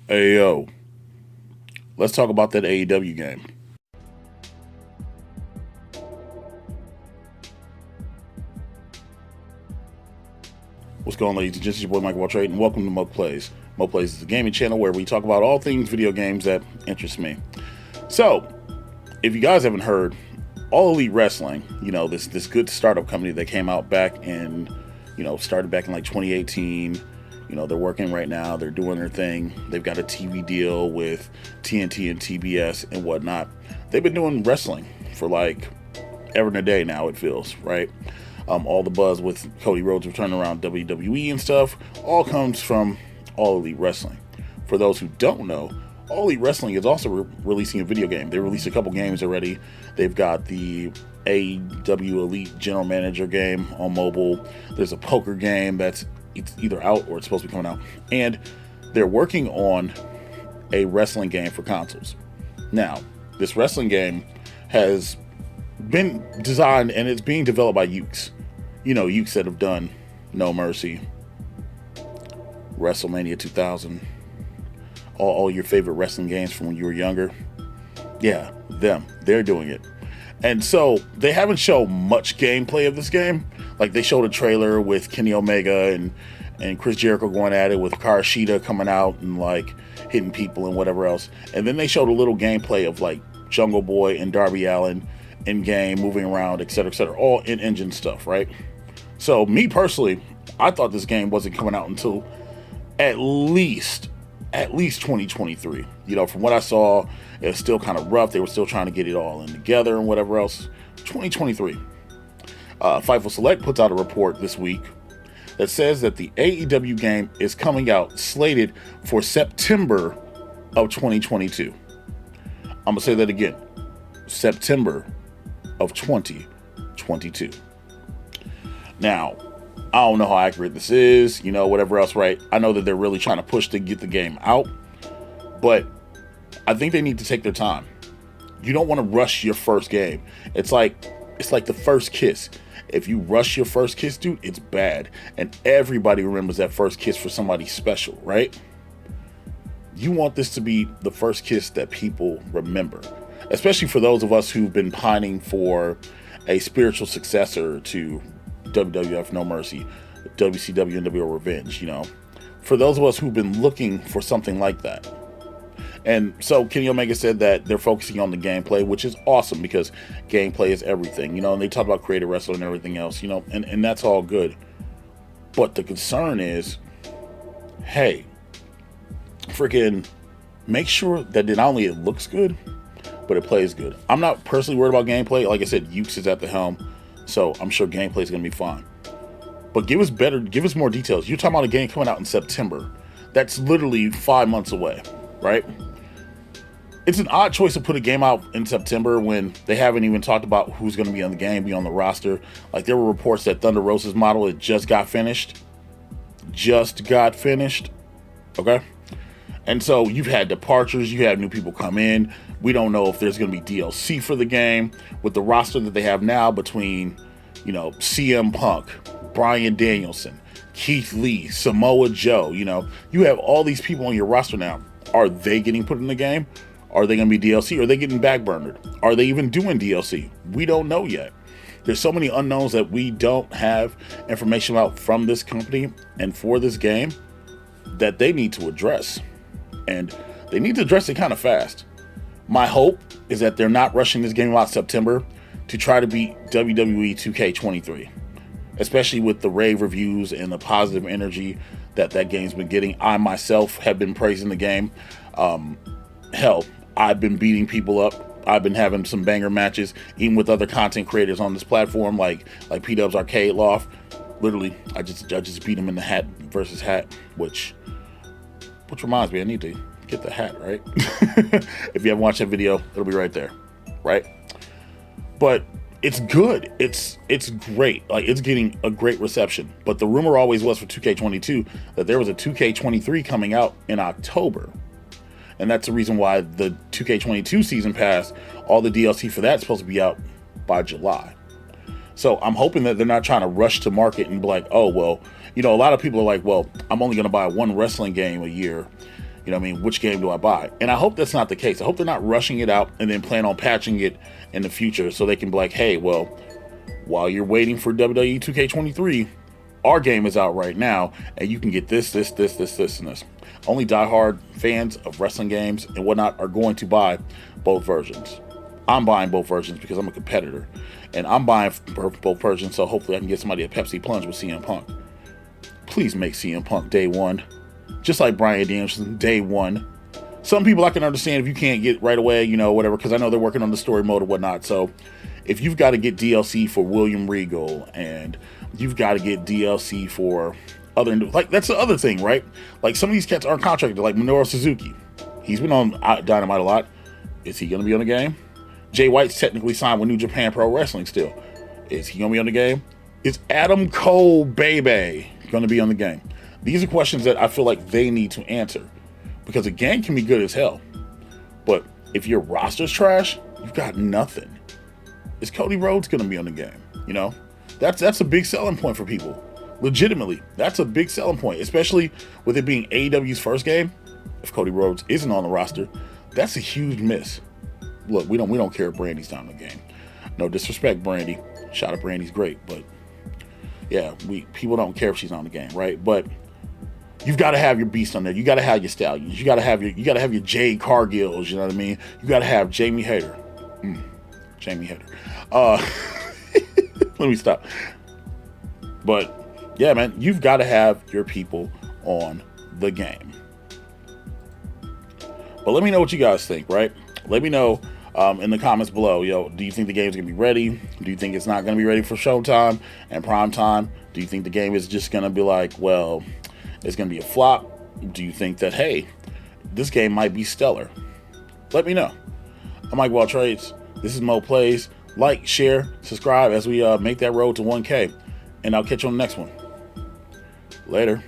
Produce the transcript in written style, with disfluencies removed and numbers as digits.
Hey yo, let's talk about that AEW game. What's going on, ladies and gents? It's your boy Michael Waltrade, and welcome to Mo Plays. Mo Plays is a gaming channel where we talk about all things video games that interest me. So, if you guys haven't heard, All Elite Wrestling, this good startup company that came out back in, started back in like 2018. They're working right now. They're doing their thing. They've got a TV deal with TNT and TBS and whatnot. They've been doing wrestling for like ever and a day now, it feels, right? All the buzz with Cody Rhodes returning around WWE and stuff all comes from All Elite Wrestling. For those who don't know, All Elite Wrestling is also releasing a video game. They released a couple games already. They've got the AEW Elite General Manager game on mobile. There's a poker game that's either out or it's supposed to be coming out. And they're working on a wrestling game for consoles. Now, this wrestling game has been designed and it's being developed by Ukes. Ukes that have done No Mercy, WrestleMania 2000, all your favorite wrestling games from when you were younger. Yeah, them. They're doing it. And so they haven't shown much gameplay of this game. Like they showed a trailer with Kenny Omega and Chris Jericho going at it with Karashita coming out and like hitting people and whatever else. And then they showed a little gameplay of like Jungle Boy and Darby Allin in game, moving around, etc., all in-engine stuff, right? So me personally, I thought this game wasn't coming out until at least 2023. From what I saw, it was still kind of rough. They were still trying to get it all in together and whatever else. 2023. Fightful Select puts out a report this week that says that the AEW game is coming out slated for September of 2022. I'm going to say that again. September of 2022. Now, I don't know how accurate this is, whatever else, right? I know that they're really trying to push to get the game out, but I think they need to take their time. You don't want to rush your first game. It's like the first kiss. If you rush your first kiss, dude, it's bad. And everybody remembers that first kiss for somebody special, right? You want this to be the first kiss that people remember, especially for those of us who've been pining for a spiritual successor to WWF No Mercy, WCW NWO Revenge, for those of us who've been looking for something like that. And so Kenny Omega said that they're focusing on the gameplay, which is awesome because gameplay is everything, and they talk about creative wrestling and everything else, and that's all good. But the concern is, hey, freaking make sure that not only it looks good, but it plays good. I'm not personally worried about gameplay. Like I said, Ukes is at the helm, so I'm sure gameplay is going to be fine. But give us more details. You're talking about a game coming out in September. That's literally 5 months away, right? It's an odd choice to put a game out in September when they haven't even talked about who's going to be on the game, be on the roster. Like there were reports that Thunder Rosa's model had just got finished. Okay? And so you've had departures, you had new people come in. We don't know if there's going to be DLC for the game with the roster that they have now between, CM Punk, Bryan Danielson, Keith Lee, Samoa Joe. You have all these people on your roster now. Are they getting put in the game? Are they going to be DLC? Are they getting backburnered? Are they even doing DLC? We don't know yet. There's so many unknowns that we don't have information about from this company and for this game that they need to address. And they need to address it kind of fast. My hope is that they're not rushing this game out September to try to beat WWE 2K23, especially with the rave reviews and the positive energy that game's been getting. I myself have been praising the game. Hell, I've been beating people up. I've been having some banger matches, even with other content creators on this platform, like P-Dub's Arcade Loft. Literally, I just beat him in the hat versus hat, which reminds me, I need to get the hat, right? If you haven't watched that video, it'll be right there, right? But it's good. It's great. Like, it's getting a great reception. But the rumor always was for 2K22 that there was a 2K23 coming out in October. And that's the reason why the 2K22 season pass, all the DLC for that's supposed to be out by July. So I'm hoping that they're not trying to rush to market and be like, oh, well, a lot of people are like, well, I'm only going to buy one wrestling game a year. You know what I mean? Which game do I buy? And I hope that's not the case. I hope they're not rushing it out and then plan on patching it in the future so they can be like, hey, well, while you're waiting for WWE 2K23, our game is out right now, and you can get this, and this. Only diehard fans of wrestling games and whatnot are going to buy both versions. I'm buying both versions because I'm a competitor, and I'm buying both versions so hopefully I can get somebody a Pepsi Plunge with CM Punk. Please make CM Punk day one, just like Bryan Danielson day one. Some people I can understand if you can't get right away, you know, whatever, because I know they're working on the story mode or whatnot. So if you've got to get DLC for William Regal and you've got to get DLC for other, like, that's the other thing, right? Like, some of these cats aren't contracted, like Minoru Suzuki. He's been on Dynamite a lot. Is he going to be on the game? Jay White's technically signed with New Japan Pro Wrestling still. Is he going to be on the game? Is Adam Cole, baby, going to be on the game? These are questions that I feel like they need to answer, because a game can be good as hell, but if your roster's trash, you've got nothing. Is Cody Rhodes going to be on the game? You know, that's a big selling point for people. Legitimately, that's a big selling point, especially with it being AEW's first game. If Cody Rhodes isn't on the roster, that's a huge miss. Look, we don't care if Brandy's not in the game. No disrespect, Brandy. Shout out, Brandy's great, but yeah, people don't care if she's on the game, right? But you've got to have your beast on there. You got to have your stallions. You got to have your Jade Cargills. You know what I mean? You got to have Jamie Hayter. Jamie Hayter. Let me stop. But yeah, man, you've got to have your people on the game. But let me know what you guys think, right? Let me know in the comments below. Yo, do you think the game's gonna be ready? Do you think it's not gonna be ready for showtime and prime time? Do you think the game is just gonna be like, well, it's gonna be a flop? Do you think that, hey, this game might be stellar? Let me know. I'm Mike Wall Trades. This is Mo Plays. Like, share, subscribe as we make that road to 1K. And I'll catch you on the next one. Later.